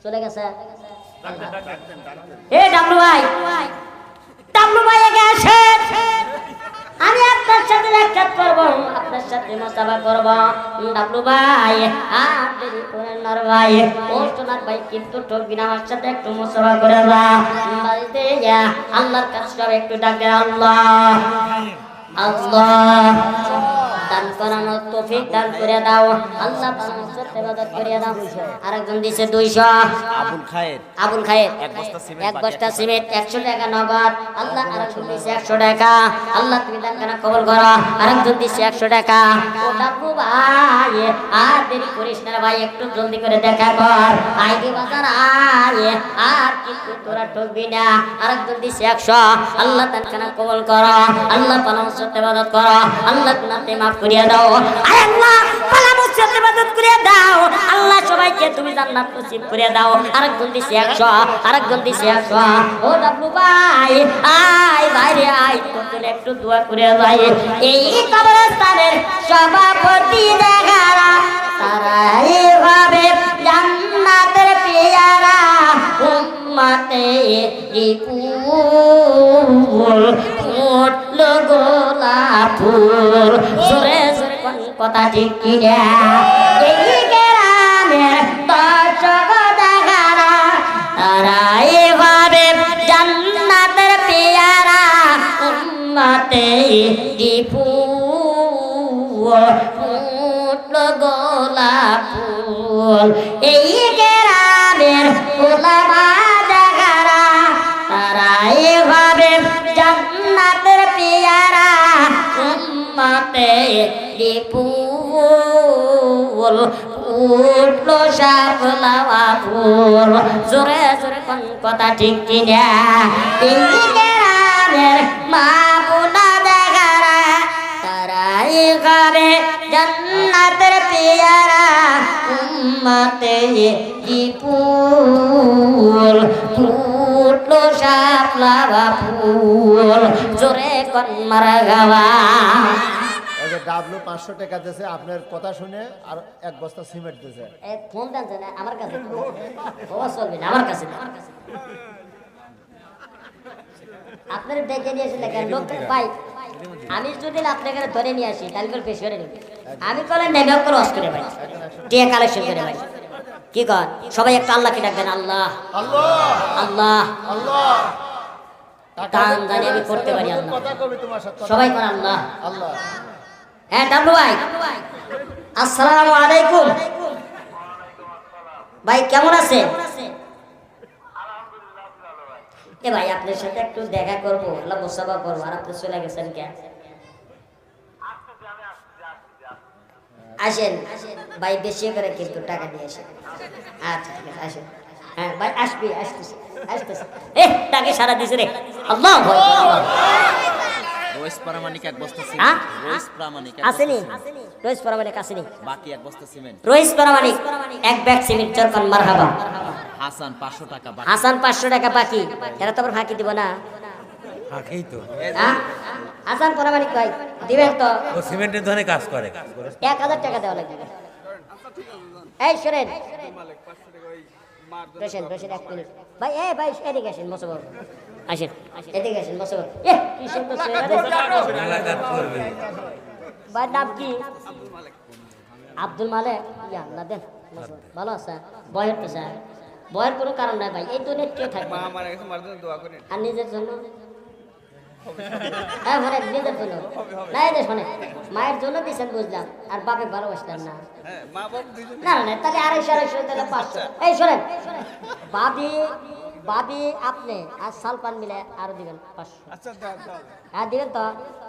চলে গেছে। এ ডাবলু ভাই, ডাবলু ভাই আগে আসেন, আমি আপনার সাথে সাক্ষাৎ করব, আপনার সাথে মুসাফা করব। ডাবলু ভাই আর দেরি করেন না ভাই, ওস্তাদ ভাই কিন্তু ঠকবি না, আমার সাথে একটু মুসাফা করে যা। বাড়িতে যা আল্লাহর কাছে সব একটু ডাকে আল্লাহ আল্লাহ, দান করানোর তৌফিক দান করে দাও আল্লাহ, মানুষের ইবাদত করে দাও। আরেকজন দিয়েছে 200, আবুল খায়ের এক বস্তা সিমেন্ট 100 টাকা নগদ আল্লাহ। আরেকজন দিয়েছে 100 টাকা আল্লাহ, তুমি দান কেন কবুল করো। আরেকজন দিয়েছে 100 টাকা। ও ডাবলু ভাই আর দেরি করিস না ভাই, একটু জলদি করে দেখা কর, আইডি বাজার আয়, আর কিন্তু তোরা ঠকবি না। আরেকজন দিয়েছে 100 আল্লাহ, দান কেন কবুল করো আল্লাহ, মানুষের ইবাদত করো আল্লাহ, গুনাহ মাফ করিয়া দাও আল্লাহ, মানুষের ইবাদত করিয়া দাও আল্লাহ, সবাইকে তুমি জান্নাত নসিব করিয়া দাও। আরেকজন দিছে 100, আরেকজন দিছে 100। ও ডাবলু ভাই আয় বাইরে আয়, তোকে একটু দোয়া করে যাই। এই কবরস্থানের সভাপতি দেখারা, তারা এইভাবে জান্নাতের পেয়ারা, উম্মতে ফুল ফুটলো গোলাপ ফুল, জোরে জোরে কোন কথা ঠিক কিনা। এই গ্রামের দর্শক দেখারা, তারা এভাবে জান্নাতের পেয়ারা, উম্মতে ফুল ফুটলো গোলাপ ফুল। এই গ্রামের ওলামা দেখারা, তারা এভাবে জান্নাতের পেয়ারা, উম্মতে ফুল ফুটলো শাপলা ফুল, জোরে জোরে কোন কথা ঠিক কিনা। এই গ্রামের মা বোনা দেখারা, তারা এভাবে জান্নাতের পেয়ারা, উম্মতে ফুল ফুটলো শাপলা ফুল, জোরে কোন মারা গাওয়া। ডাবলু 500 টাকা দিয়েছে আপনার কথা শুনে, আর 1 বস্তা সিমেন্ট দিয়েছে। ফোন দেন না আমার কাছে, চলবে না আমার কাছে, আপনার ডেকে নিয়ে এসে লেখা লোক ভাই, আমি যদি আপনাকে ধরে নিয়ে আসি তাহলে করে পেশ করে নেবে, আমি কলে নেবে ক্রস করে ভাই, টিয়া কালেকশন করে ভাই। কি কর সবাই একটা আল্লাহকে ডাকবেন, আল্লাহ আল্লাহ আল্লাহ আল্লাহ, দান জানি আমি করতে পারি আল্লাহ, কথা কবি তোমার সাথে সবাই কর আল্লাহ আল্লাহ। হ্যাঁ ডাবলু ভাই আসসালামু আলাইকুম ভাই, কেমন আছেন? এ ভাই আপনার সাথে একটু দেখা করবো, আল্লাহ মুসাফা করবো, আর আপনি চলে গেছেন কেন? আসেন ভাই, বেশি করে কিন্তু টাকা দিয়ে আসেন। আচ্ছা ঠিক আছে আসেন। হ্যাঁ ভাই আসবি, আসতেছে আসতেছে। এ তাকে সারা দিছে রে আল্লাহ। রইস প্রামাণিক 1 বস্তা হ্যাঁ? সিমেন্ট, রইস প্রামাণিক আসেনি, রইস প্রামাণিক আসেনি, বাকি 1 বস্তা সিমেন্ট। রইস প্রামাণিক 1 ব্যাগ সিমেন্ট চরকান মারহাবা। হাসান 500 টাকা বাকি। হাসান 500 টাকা বাকি, এরা তো আবার ফাঁকি দিব না। ফাঁকেই তো হ্যাঁ? হাসান প্রামাণিক ভাই দিবেন তো? ও সিমেন্টের ধরনের কাজ করে। 1000 টাকা দেওয়া লাগবে। এই শোনেন বসেন বসেন 1 মিনিট ভাই, এই ভাই এদিকে আসেন মোসাফা, আসেন এদিকে আসেন মোসাফা। এ কি সুন্দর এলাকার করবে ভাই, নাম কি? আব্দুল মালিক। ইয়া আল্লাহ দেন, ভালো আছে? বয়ের তো স্যার, বয়ের কোনো কারণ নাই ভাই, এই দুনিয়ায় কেউ থাকবে না। আর নিজের জন্য হ্যাঁ মানে নিজের জন্য না, এই যে শোনে মায়ের জন্য দিচ্ছেন বুঝলাম, আর বাপে ভালোবাসতেন না, না না তাহলে 250 তাহলে 500। এই শোনেন বাবি বাবি আপনি আর সালপান মিলে আরো দিবেন 500। হ্যাঁ দিবেন তো?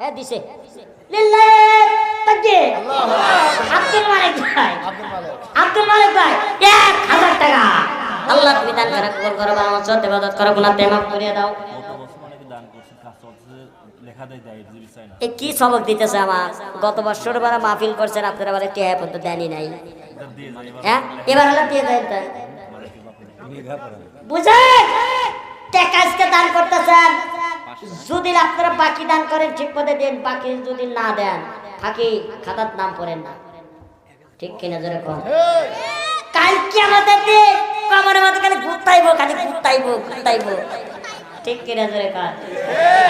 এ দিছে আব্দুল মালিক ভাই, আব্দুল মালিক ভাই 1000 টাকা আল্লাহ তুমি দান করে কবুল করো, আমার সাথে ইবাদত করো, গুনাহ মাফ করে দাও। এ কি সবক দিতেছে আমার? গত বছর বারা মাহফিল করছেন আপনারা, আবার একটি হ্যাঁ পর্যন্ত দেনই নাই। হ্যাঁ এবার হলে দিয়ে দেন তাই বুঝেন, টাকা আজকে দান করতেছেন, যদি আপনারা বাকি দান করেন ঠিক মতো দেন, বাকি যদি না দেন ফাঁকি খাতার নাম পড়েন না, ঠিক কিনা জোরে কম। কালকে আমাদের দিন কবরের মধ্যে যাইব ঠিক কিনা জোরে কার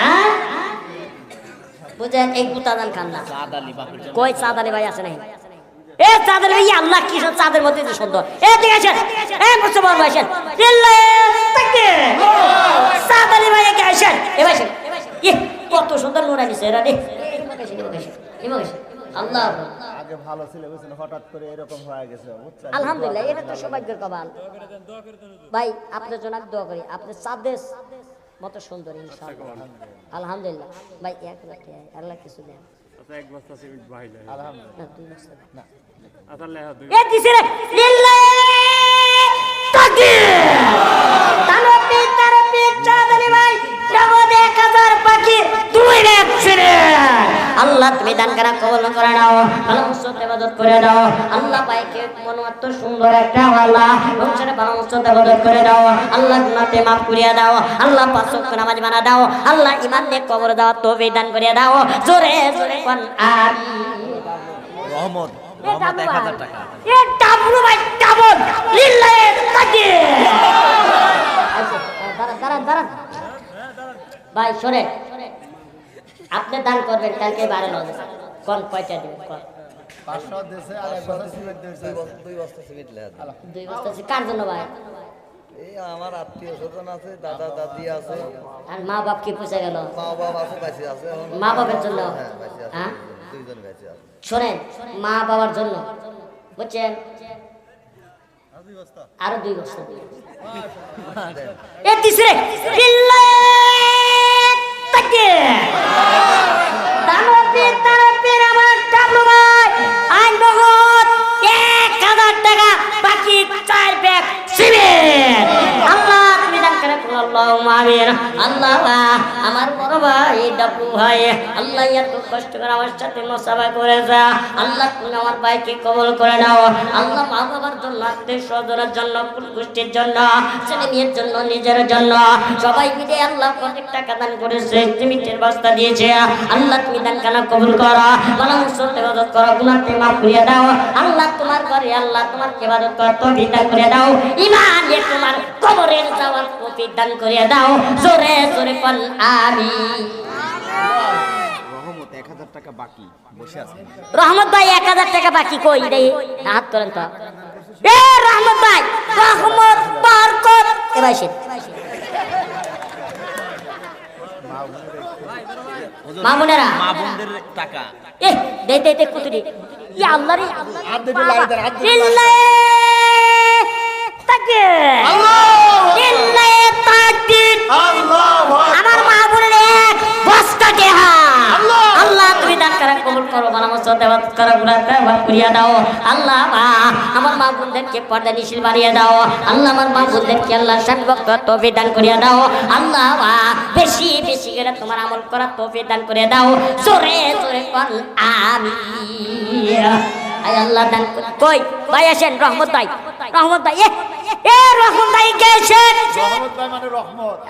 হ্যাঁ বুঝেন এই গুতাদান খান না চাঁদ আলী বাপের জন্য কই চাঁদ আলী ভাই আছে নাই এ চাঁদ আলী ভাই আল্লাহ কি সব চাঁদের মধ্যে যে সুন্দর এ ঠিক আছে এ মুসলমান ভাই আসেন চাঁদ আলী ভাই কে আসেন এ ভাই আসেন কত সুন্দর নুরানি চেহারা রে আল্লাহ আগে ভালো ছিল বুঝছেন, হঠাৎ করে এরকম হয়ে গেছে বুঝছেন। আলহামদুলিল্লাহ এটা তো সৌভাগ্যের কপাল ভাই আপনার জন্য আমি দোয়া করি আপনি চাঁদের মতো সুন্দর ইনশাআল্লাহ আলহামদুলিল্লাহ ভাই 1 লাখ টাকা আল্লাহ কিছু দেন এক বস্তা সিমেন্ট বাইলে আলহামদুলিল্লাহ। না 2 বছর না আতালে দুই এ দিছে রে লিল্লাহি তাকবীর তানপি তারপি চাঁদনি ভাই নগদ 1000 পাখি 2 লাখ ছেড়ে আল্লাহ তুমি দান করা কবুল করে নাও ভালো মুসত ইবাদত করে দাও আল্লাহ পাইকে মনোয়াত সুন্দর একটা আল্লাহ বংশের ভালো মুসত ইবাদত করে দাও আল্লাহ গুনাহতে maaf করিয়া দাও আল্লাহ পাঁচ ওয়াক্ত নামাজ বানা দাও আল্লাহ ঈমান নিয়ে কবর দাও তৌফিক দান করিয়া দাও জোরে জোরে কোন আমিন রহমত রহমত 1000 টাকা এ ডাবলু ভাই ডাবল লিল্লাহি তাকবীর আচ্ছা দাঁড়ান ভাই শুনে আপনি দান করবেন কালকে 12 হবে কোন কয়টা দিবেন কোন 500 দেশে আর এক বস্তা সিমেন্ট দিয়েছে। 2 বস্তা সিমেন্ট লেখা 2 বস্তা কার জন্য ভাই এই আমার আত্মীয় স্বজন আছে, দাদা দাদি আছে, আর মা বাপ কি পুষে গেল মা বাবা আছে, বেঁচে আছে এখন। মা বাবার জন্য হ্যাঁ বেঁচে আছে, হ্যাঁ দুইজন বেঁচে আছে। শোনেন মা বাবার জন্য বুঝছেন আরো 2 বস্তা দিবেন এ তিসরে লিল্লাহি তাকবীর তারপর আমার ডাবলু ভাই আইন বহুত 1000 টাকা বাকি 4 ব্যাগ সিমেন্ট আল্লাহ তুমি দান করে আল্লাহুম্মা আমিন আল্লাহ আমার বড় ভাই ডাবলু ভাই আল্লাহ এত কষ্ট করে আমার সাথে মুসাফা করেছে আল্লাহ তুমি আমার ভাইকে কবুল করে নাও আল্লাহ মা বাবার জন্য আত্মীয় স্বজনের জন্য কুল গোষ্ঠীর জন্য ছেলে মেয়ের জন্য নিজের জন্য সবাই মিলে আল্লাহ অনেক টাকা দান করেছে সিমেন্টের বস্তা দিয়েছে আল্লাহ তুমি দান কানা কবুল করো ভালো মুসত ইবাদত করো গুনাহকে maaf করিয়ে দাও আল্লাহ তোমার ঘরে আল্লাহ তোমার ইবাদত করার তৌফিক দান করে দাও ঈমান নিয়ে তোমার কবরে যাওয়ার তৌফিক দান করে দাও জোরে জোরে বল আমিন রহমত 1000 টাকা বাকি বসে আছে রহমত ভাই 1000 টাকা বাকি কই রে হাত করেন তো এ রহমত ভাই রহমত বরকত এ ভাই সে মামুনেরা মা বোনদের টাকা এ দে কুতুরি ইয়া আল্লাহ রে হাত দিতে লাগে দেন, হাত দিতে লাগে। লিল্লাহি তাকবীর লিল্লাহি তাকবীর আমার মা বোনের এক বস্তা দেহা আল্লাহ তুমি দান করা কবুল করো ভালো মুসত ইবাদত করো গুনাহকে maaf করিয়া দাও আল্লাহ আমার মা বোনদেরকে পর্দা নিশীল বানিয়ে দাও আল্লাহ আমার মা বোনদেরকে আল্লাহ শান্তি ভক্ত তৌফিক দান করিয়া দাও আল্লাহ বেশি বেশি করে তোমার আমল করার তৌফিক দান করিয়া দাও জোরে জোরে বল আমিন আয় আল্লাহ দান কই ভাই আসেন রহমত ভাই এ রহমত ভাই গেছেন রহমত ভাই মানে রহমত।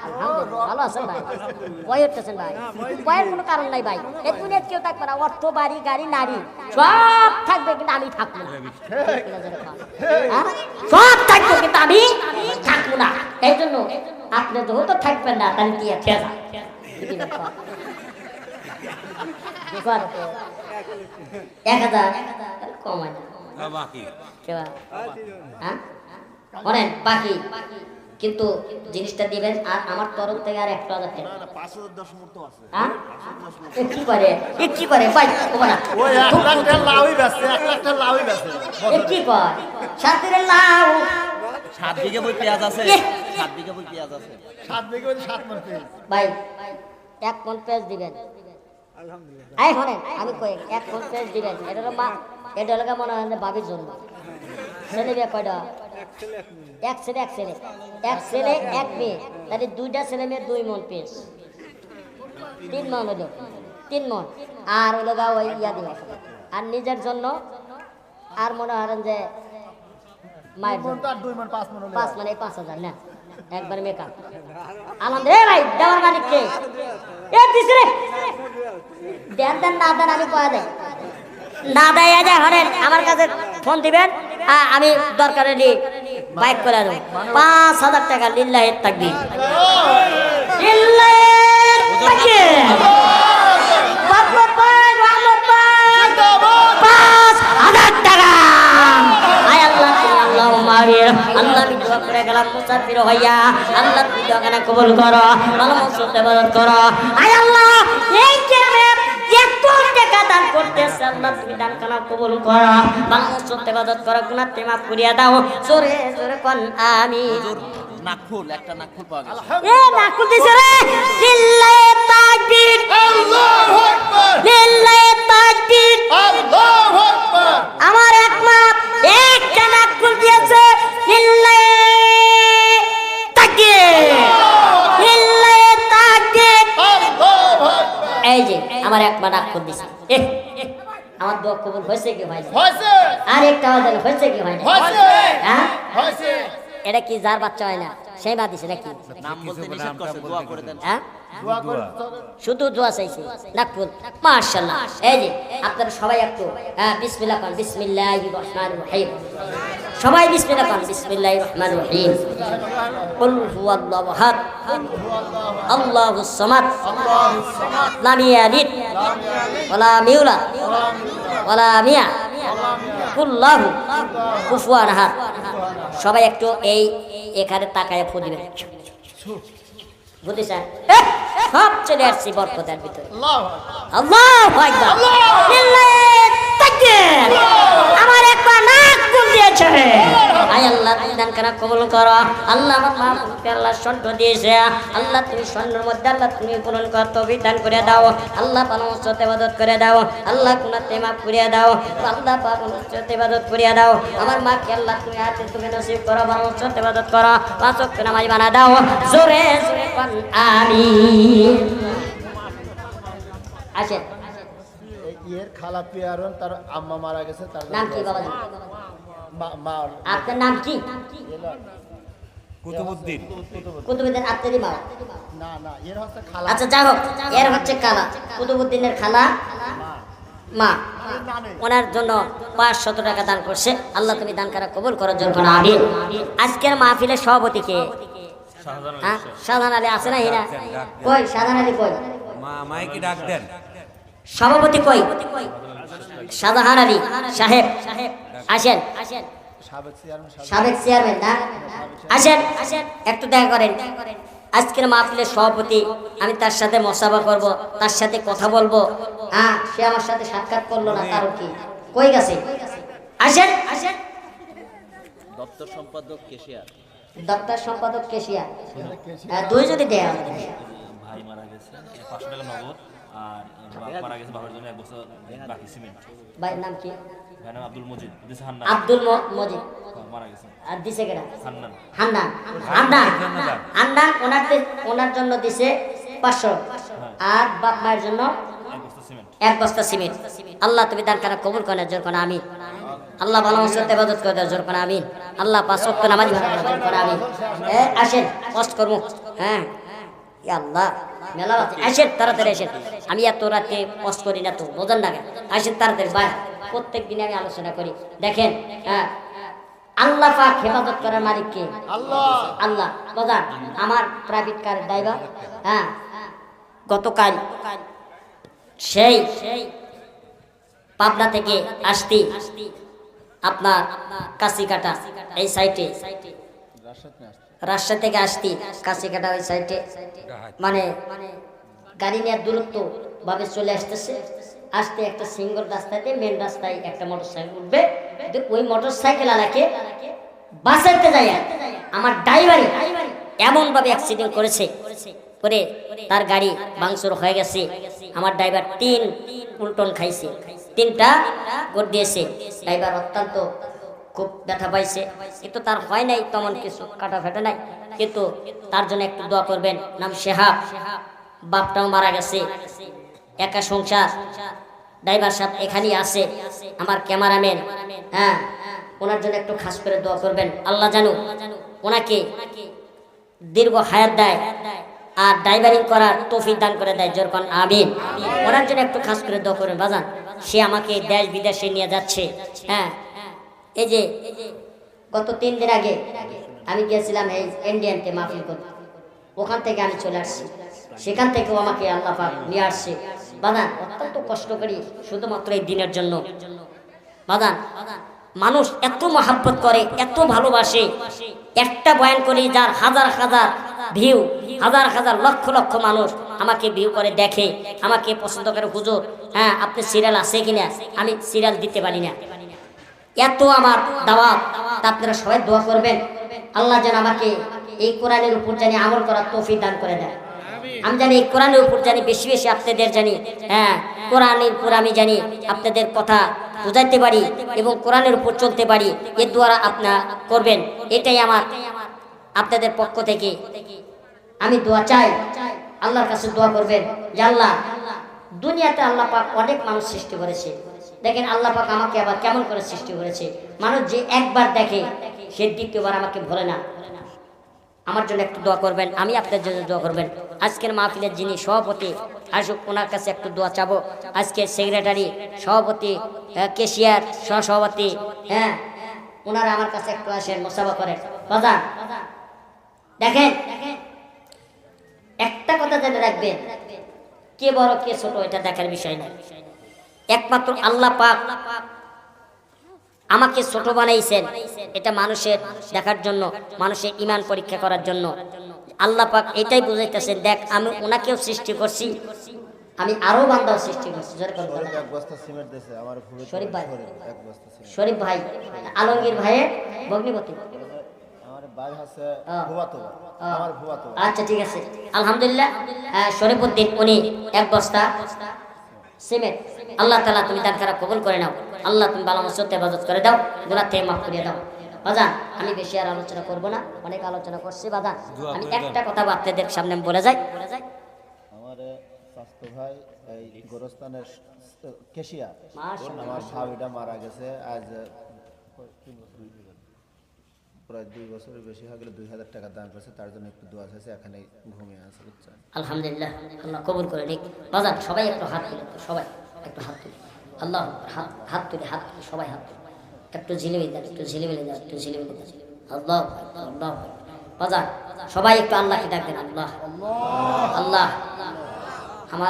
আলহামদুলিল্লাহ ভালো আছেন ভাই ভয় উঠতেছেন ভাই ভয়ের কোনো কারণ নাই ভাই এই দুনিয়ার কেউ থাকবে না অর্থ বাড়ি গাড়ি নারী সব থাকবে কিন্তু আমি থাকবো না হ্যাঁ? সব থাকবে কিন্তু আমি থাকবো না এই জন্য আপনি যেহেতু থাকবেন না তাহলে কি আছে কর 1000 কমায় না বাকি কেবা হ্যাঁ বলেন বাকি কিন্তু জিনিসটা দিবেন আর আমার তরফ থেকে আর 1000 টাকা হ্যাঁ এ কি করে ভাই ওবা না ওই 1 লাখ টাকা লাউই বেচছে, 1 লাখ টাকা লাউই বেচছে। এ কি কয় সাথীরে লাউ 7 বিঘা বই পেঁয়াজ আছে 7 বিঘা বই পেঁয়াজ আছে 7 বিঘে হইলে 7 মণ পেঁয়াজ। ভাই 1 মণ পেঁয়াজ দিবেন আলহামদুলিল্লাহ এই শুনেন আমি কই 1 মণ পেঁয়াজ দিবেন এটা হলো মা এটা হলো মনে হয় যে বাবির জন্য ছেলে বিয়ে কয়টা এক ছেলে এক মেয়ে তাহলে 2টা ছেলে মেয়ে 2 মণ পেঁয়াজ 3 মণ হলো 3 মণ আর হলো গা ওই ইয়া দিবেন আর নিজের জন্য আর মনে হয় যে মায়ের মণ জন্য তো আর 2 মণ 5 মণ হলে 5 মানে 5000 না একবার মেকআপ আলহামদুলিল্লাহ ভাই দেওয়ার মালিক কে এ দিছরে দেন না দেন আমি কয়া দেয় না দেয় যা হরেন আমার কাছে ফোন দিবেন আমি দরকারে বাইক করে আনো 5,000 টাকা লিল্লাহির তাকবীর লিল্লাহির তাকবীর বাবা ভাই রহমত ভাই 5,000 টাকা আয় আল্লাহ আল্লাহ মারির আল্লাহ আমি দোয়া করে গেলাম মুসাফির হইয়া আল্লাহ তুমি দোয়াখানা কবুল করো ভালো মতো ইবাদত করো আয় আল্লাহ এই কেমে এত টাকা দান করতেছে আল্লাহ তুমি দান কানা কবুল করো ভালো মতো ইবাদত করো গুনাহ তে মাফ করিয়া দাও জোরে জোরে কোন আমিন নাকফুল একটা নাকফুল পাওয়া গেছে এ নাকু দিছে রে লিল্লাহি তাকবীর আল্লাহু আকবার লিল্লাহি তাকবীর আল্লাহু আকবার আমার এক মা একটা নাকফুল দিয়েছে লিল্লাহি তাকবীর লিল্লাহি তাকবীর আল্লাহু আকবার এই যে আমার এক মা নাকফুল দিছে আমার দোয়া কবুল হয়েছে কি ভাই হয়েছে আর একটা আওয়াজ হয়েছে কি ভাই হয়েছে হ্যাঁ হয়েছে এটা কি যার বাচ্চা হয় না সেই মা দিছে নাকি নাম বলতে নিষেধ করছে দোয়া করে দেন হ্যাঁ দোয়া করে শুধু দোয়া চাইছি নাকফুল মাশাআল্লাহ এই যে আপনারা সবাই একটু বিসমিল্লাহ কোন বিসমিল্লাহির রহমানির রহিম সবাই বিসমিল্লাহ কোন বিসমিল্লাহির রহমানির রহিম কুল হুয়াল্লাহু আহাদ আল্লাহুস সামাদ লাম ইয়ালিদ ওয়া লাম ইউলাদ ওয়া লাম ইয়াকুল্লাহু কুফুয়ান আহাদ সবাই একটু এই এখানে তাকায় ফু দিবেন বুঝেছেন সব চলে আসছি বরকতের ভিতরে আল্লাহু আকবার লিল্লাহি তাকবীর আমার একটা নাক ফুল দিয়েছে আয় আল্লাহ তুমি দান করা কবুল করো আল্লাহ আমার মা বুকে আল্লাহ স্বর্ণ দিয়েছে আল্লাহ তুমি স্বর্ণের মধ্যে আল্লাহ তুমি পূরণ কর তৌফিক দান করে দাও আল্লাহ পাক উম্মতে ইবাদত করে দাও আল্লাহ গুনাহতে মাফ করে দাও আল্লাহ পাক উম্মতে ইবাদত করে দাও আমার মাকে আল্লাহ তুমি হাতে তুমি নসিব করো ভালো উম্মতে ইবাদত করো পাঁচ ওয়াক্ত নামাজ বানা দাও জোরে জোরে কোন আমিন আসেন এর খালা পিয়ারন তার আম্মা মারা গেছে তার নাম কি বাবাজি মা আপনার নাম কি কুতুবুদ্দিন কুতুবুদ্দিন আপনারই মা না না এর হচ্ছে খালা আচ্ছা যাই হোক এর হচ্ছে খালা কুতুবুদ্দিনের খালা মা ওনার জন্য 500 টাকা দান করছে আল্লাহ তুমি দান করা কবুল করো জন্য আমিন আজকের মাহফিলের সভাপতি কে হ্যাঁ শাহজাহান আলী আছে না হিনা কই শাহজাহান আলী কই মাইকে ডাক দেন সভাপতি কই শাহজাহান আলী সাহেব আসেন সাবেক চেয়ারম্যান সাবেক চেয়ারম্যান না আসেন একটু দেখা করেন আজকের মাহফিলের সভাপতি আমি তার সাথে মোসাফা করব তার সাথে কথা বলবো হ্যাঁ সে আমার সাথে সাক্ষাৎ করলো না কারণ কি কই গেছে আসেন দপ্তর সম্পাদক কেশিয়ার দপ্তর সম্পাদক কেশিয়া দুই যদি দেয় আমাদের ভাই মারা গেছে 500 টাকা নগদ আর বাবা মারা গেছে বাবার জন্য 1 বছর বাকি সিমেন্ট ভাইয়ের নাম কি ভাই নাম আব্দুল মজিদ দিছে হান্নান আব্দুল মজিদ মারা গেছে আর দিছে কেনা হান্নান হান্নান ওনার জন্য দিছে 500 আর বাপ মায়ের জন্য 1 বছর সিমেন্ট 1 বস্তা সিমেন্ট আল্লাহ তুমি দান করা কবুল করে জোর করে আমিন আল্লাহ ভালো মতো ইবাদত করে দাও জোর করে আমিন আল্লাহ পাঁচ ওয়াক্ত নামাজ জোর করে আমিন আসেন কষ্ট করব হ্যাঁ ইয়া আল্লাহ মেলা আসেন তাড়াতাড়ি আসেন আমি এত রাতে কষ্ট করি না তো বোঝেন না আসেন তাড়াতাড়ি ভাই প্রত্যেক দিনে আমি আলোচনা করি দেখেন হ্যাঁ আল্লাহ পাক হেফাজত করার মালিক কে আল্লাহ বাজার আমার প্রাইভেট কারের ড্রাইভার হ্যাঁ গতকাল সেই পাবনা থেকে আসতি আপনার কাশিকাটা এই সাইটে রাজশাহী থেকে আসতি কাশিকাটা ওই সাইটে মানে গাড়ি নেওয়ার দূরত্ব ভাবে চলে আসতেছে আসতে একটা সিঙ্গল রাস্তাতে মেন রাস্তায় একটা মোটরসাইকেল উঠবে ওই মোটরসাইকেল আলাকে বাঁচাইতে যায় আমার ড্রাইভারই এমন ভাবে অ্যাক্সিডেন্ট করেছে করে তার গাড়ি ভাঙচুর হয়ে গেছে আমার ড্রাইভার 3 উল্টন খাইছে 3টা গোট দিয়েছে ড্রাইভার অত্যন্ত খুব ব্যথা পাইছে কিন্তু তার হয় নাই তেমন কিছু কাটা ফেটে নাই কিন্তু তার জন্য একটু দোয়া করবেন নাম শেহাব বাপটাও মারা গেছে একা সংসার ড্রাইভার সাহেব এখানেই আছে আমার ক্যামেরাম্যান হ্যাঁ ওনার জন্য একটু খাস করে দোয়া করবেন আল্লাহ জানো ওনাকে দীর্ঘ হায়াত দেয় আর ড্রাইভারিং করার তৌফিক দান করে দেয় জোরকান আমিন ওনার জন্য একটু খাস করে দোয়া করবেন বাজান সে আমাকে দেশ বিদেশে নিয়ে যাচ্ছে হ্যাঁ এই যে গত 3 দিন আগে আমি গিয়েছিলাম এই ইন্ডিয়ানতে মাহফিল করতে, ওখান থেকে আমি চলে আসছি, সেখান থেকেও আমাকে আল্লাহ পাক নিয়ে আসছে বাদান, অত্যন্ত কষ্ট করি শুধুমাত্র এই দিনের জন্য বাদান। মানুষ এত মহাব্বত করে, এত ভালোবাসে, একটা বয়ান করি যার হাজার হাজার ভিউ, হাজার হাজার লক্ষ লক্ষ মানুষ আমাকে ভিউ করে দেখে, আমাকে পছন্দ করে। হুজুর হ্যাঁ আপনি সিরিয়াল আছে কিনা, আমি সিরিয়াল দিতে পারি না, এত আমার দাওয়াত। তা আপনারা সবাই দোয়া করবেন আল্লাহ যেন আমাকে এই কোরআনের উপর জানি আমল করার তৌফিক দান করে দেয়। আমি জানি এই কোরআনের উপর জানি বেশি বেশি আপনাদের জানি, হ্যাঁ কোরআনের উপর আমি জানি আপনাদের কথা বুঝাইতে পারি এবং কোরআনের উপর চলতে পারি, এর দ্বারা আপনারা করবেন, এটাই আমার আপনাদের পক্ষ থেকে আমি দোয়া চাই। আল্লাহর কাছে দোয়া করবেন যে আল্লাহ, দুনিয়াতে আল্লাহ পাক অনেক মানুষ সৃষ্টি করেছে, দেখেন আল্লাহ পাক আমাকে আবার কেমন করে সৃষ্টি করেছে। মানুষ যে একবার দেখে সে দ্বিতীয়বার আমাকে ভরে না। আমার জন্য একটু দোয়া করবেন, আমি আপনার জন্য দোয়া করবেন। আজকের মাহফিলের যিনি সভাপতি আসুক, ওনার কাছে একটু দোয়া চাবো। আজকে সেক্রেটারি, সভাপতি, কেশিয়ার, সহসভাপতি, হ্যাঁ ওনারা আমার কাছে একটু আসেন, মোসাফা করেন বাজান। দেখেন একটা কথা জেনে রাখবেন, কে বড় কে ছোট এটা দেখার বিষয় না, একমাত্র আল্লাহ পাক আমাকে ছোট বানাইছেন এটা মানুষের দেখার জন্য, মানুষের ঈমান পরীক্ষা করার জন্য। আল্লাহ পাক এটাই বুঝাইতেছেন, দেখ আমি ওনাকেও সৃষ্টি করছি, আমি আরো বান্দাও সৃষ্টি করছি। জোরে করে বলেন। এক বস্তা সিমেন্ট দিয়েছে আমার ভূমি, শরীফ ভাই, এক বস্তা সিমেন্ট। শরীফ ভাই, আলমগীর ভাইয়ের ভগ্নিপতি। আমার ভাই আছে ভুয়াতো, আমার ভুয়াতো। আচ্ছা ঠিক আছে, আলহামদুলিল্লাহ। শরীফউদ্দিন উনি 1 বস্তা সিমেন্ট। আল্লাহ তাআলা তুমি দান খারাপ কবুল করে নাও, আল্লাহ তুমি ভালো মতো ইবাদত করে দাও, গুনাহ থেকে মাফ করে দাও। বাজান আমি বেশি আর আলোচনা করব না, অনেক আলোচনা করছি বাজান। আমি একটা কথা আপনাদের সামনে বলে যাই। আমার স্বাস্থ্য ভাই এই গোরস্থানের কেশিয়া, মাশাআল্লাহ। আমার ভাবিটা মারা গেছে আজ প্রায় 2 বছরের বেশি হয়ে গেল। 2000 টাকা দান করেছে, তার জন্য একটু দোয়া চাইছে, এখানে ঘুমিয়ে আছে বুঝছেন। আলহামদুলিল্লাহ, আল্লাহ কবুল করে নিক। বাজান সবাই একটু হাত তুলে, সবাই একটু হাত তুলে, আল্লাহ হাত তুলে, হাত তুলে, সবাই হাত তুলে, একটু ঝিলিমিলি দেন, একটু ঝিলিমিলি দেন, একটু ঝিলিমিলি দেন। আল্লাহ আল্লাহ। বাজান সবাই একটু আল্লাহকে ডাকবেন, আল্লাহ আল্লাহ। আমার